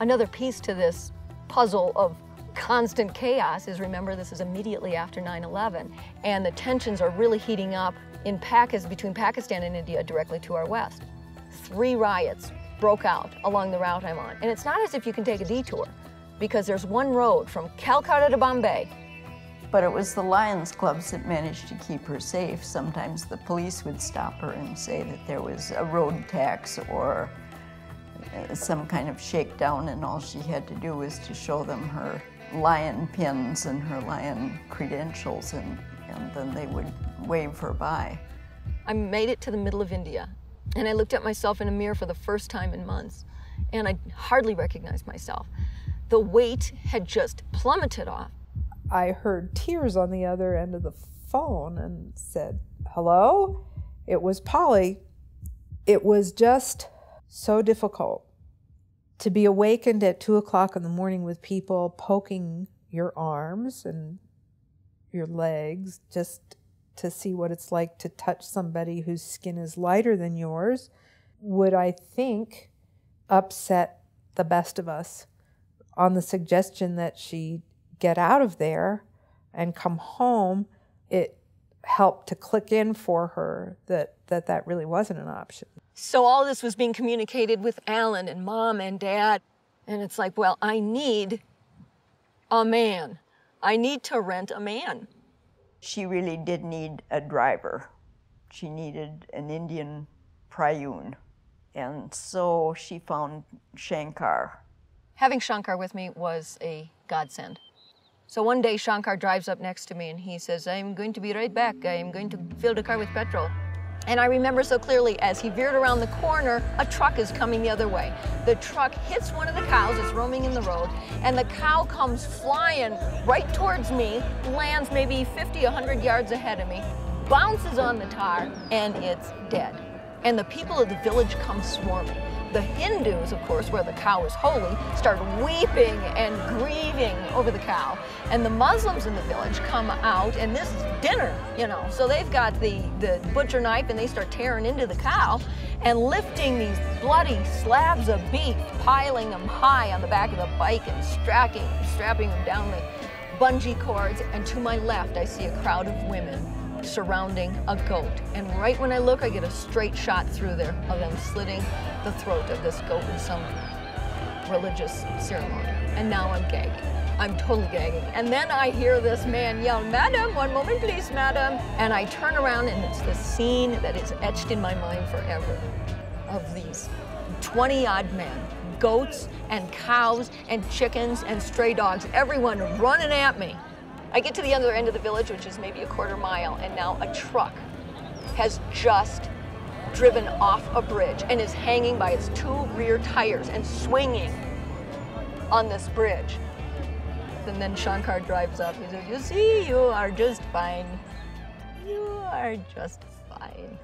Another piece to this puzzle of constant chaos is, remember, this is immediately after 9/11, and the tensions are really heating up in between Pakistan and India directly to our west. 3 riots broke out along the route I'm on. And it's not as if you can take a detour, because there's one road from Calcutta to Bombay. But it was the Lions clubs that managed to keep her safe. Sometimes the police would stop her and say that there was a road tax or some kind of shakedown, and all she had to do was to show them her lion pins and her lion credentials, and then they would wave her by. I made it to the middle of India, and I looked at myself in a mirror for the first time in months, and I hardly recognized myself. The weight had just plummeted off. I heard tears on the other end of the phone and said, "Hello?" It was Polly. It was just so difficult to be awakened at 2 o'clock in the morning with people poking your arms and your legs just to see what it's like to touch somebody whose skin is lighter than yours would, I think, upset the best of us. On the suggestion that she get out of there and come home, it helped to click in for her that really wasn't an option. So all this was being communicated with Alan and Mom and Dad, and it's like, well, I need a man. I need to rent a man. She really did need a driver. She needed an Indian Prayun, and so she found Shankar. Having Shankar with me was a godsend. So one day Shankar drives up next to me and he says, "I'm going to be right back. I'm going to fill the car with petrol." And I remember so clearly, as he veered around the corner, a truck is coming the other way. The truck hits one of the cows that's roaming in the road, and the cow comes flying right towards me, lands maybe 50, 100 yards ahead of me, bounces on the tar, and it's dead. And the people of the village come swarming. The Hindus, of course, where the cow is holy, start weeping and grieving over the cow. And the Muslims in the village come out, and this is dinner, you know. So they've got the butcher knife, and they start tearing into the cow and lifting these bloody slabs of beef, piling them high on the back of the bike and strapping them down the bungee cords. And to my left, I see a crowd of women surrounding a goat. And right when I look, I get a straight shot through there of them slitting the throat of this goat in some religious ceremony. And now I'm gagged. I'm totally gagging. And then I hear this man yell, "Madam, one moment please, madam." And I turn around, and it's the scene that is etched in my mind forever of these 20-odd men, goats and cows and chickens and stray dogs, everyone running at me. I get to the other end of the village, which is maybe a quarter mile, and now a truck has just driven off a bridge and is hanging by its 2 rear tires and swinging on this bridge. And then Shankar drives up. He says, "You see, you are just fine. You are just fine."